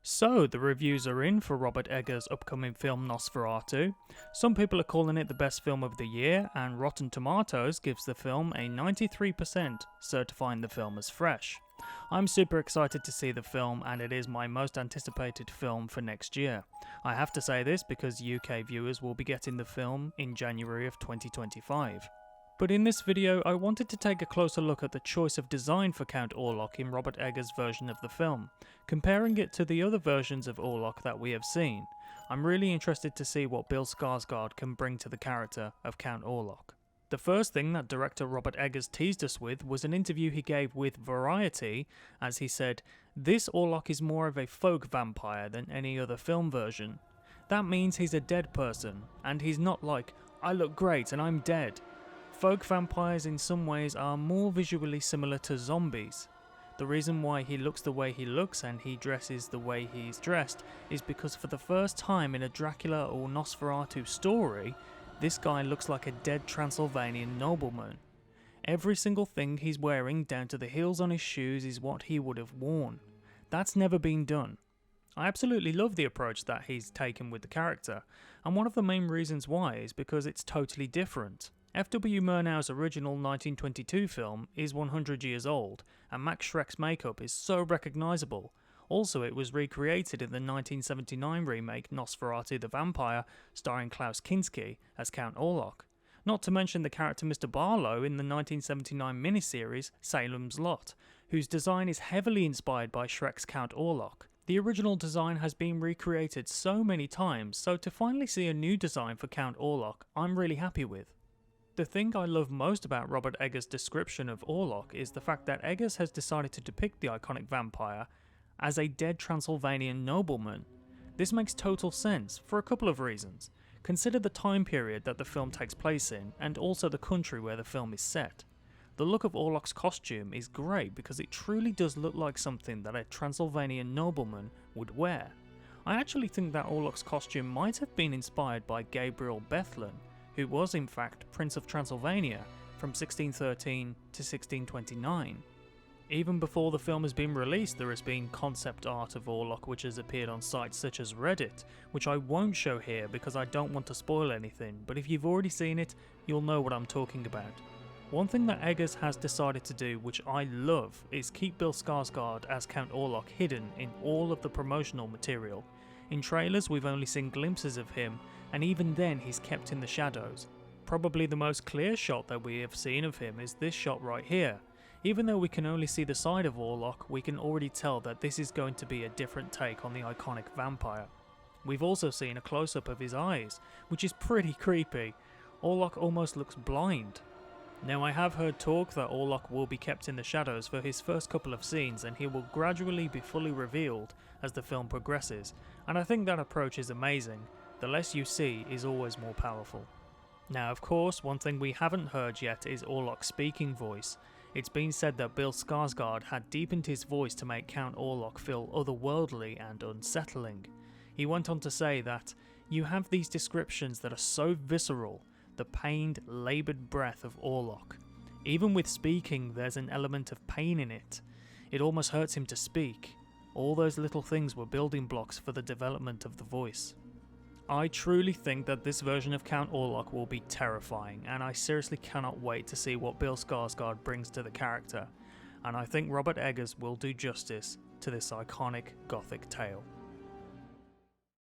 So, the reviews are in for Robert Eggers' upcoming film Nosferatu. Some people are calling it the best film of the year, and Rotten Tomatoes gives the film a 93%, certifying the film as fresh. I'm super excited to see the film, and it is my most anticipated film for next year. I have to say this because UK viewers will be getting the film in January of 2025. But in this video, I wanted to take a closer look at the choice of design for Count Orlok in Robert Eggers' version of the film, comparing it to the other versions of Orlok that we have seen. I'm really interested to see what Bill Skarsgård can bring to the character of Count Orlok. The first thing that director Robert Eggers teased us with was an interview he gave with Variety, as he said, "This Orlok is more of a folk vampire than any other film version. That means he's a dead person, and he's not like, I look great and I'm dead. Folk vampires in some ways are more visually similar to zombies. The reason why he looks the way he looks and he dresses the way he's dressed is because for the first time in a Dracula or Nosferatu story, this guy looks like a dead Transylvanian nobleman. Every single thing he's wearing down to the heels on his shoes is what he would have worn. That's never been done." I absolutely love the approach that he's taken with the character, and one of the main reasons why is because it's totally different. F.W. Murnau's original 1922 film is 100 years old, and Max Schreck's makeup is so recognisable. Also, it was recreated in the 1979 remake Nosferatu the Vampire, starring Klaus Kinski as Count Orlok. Not to mention the character Mr. Barlow in the 1979 miniseries Salem's Lot, whose design is heavily inspired by Schreck's Count Orlok. The original design has been recreated so many times, so to finally see a new design for Count Orlok, I'm really happy with. The thing I love most about Robert Eggers' description of Orlok is the fact that Eggers has decided to depict the iconic vampire as a dead Transylvanian nobleman. This makes total sense for a couple of reasons. Consider the time period that the film takes place in, and also the country where the film is set. The look of Orlok's costume is great because it truly does look like something that a Transylvanian nobleman would wear. I actually think that Orlok's costume might have been inspired by Gabriel Bethlen, who was in fact Prince of Transylvania from 1613 to 1629. Even before the film has been released, there has been concept art of Orlok which has appeared on sites such as Reddit, which I won't show here because I don't want to spoil anything, but if you've already seen it, you'll know what I'm talking about. One thing that Eggers has decided to do, which I love, is keep Bill Skarsgård as Count Orlok hidden in all of the promotional material. In trailers we've only seen glimpses of him, and even then he's kept in the shadows. Probably the most clear shot that we have seen of him is this shot right here. Even though we can only see the side of Orlok, we can already tell that this is going to be a different take on the iconic vampire. We've also seen a close-up of his eyes, which is pretty creepy. Orlok almost looks blind. Now, I have heard talk that Orlok will be kept in the shadows for his first couple of scenes and he will gradually be fully revealed as the film progresses, and I think that approach is amazing. The less you see is always more powerful. Now, of course, one thing we haven't heard yet is Orlok's speaking voice. It's been said that Bill Skarsgård had deepened his voice to make Count Orlok feel otherworldly and unsettling. He went on to say that, "You have these descriptions that are so visceral, the pained, laboured breath of Orlok. Even with speaking, there's an element of pain in it. It almost hurts him to speak. All those little things were building blocks for the development of the voice." I truly think that this version of Count Orlok will be terrifying, and I seriously cannot wait to see what Bill Skarsgård brings to the character, and I think Robert Eggers will do justice to this iconic gothic tale.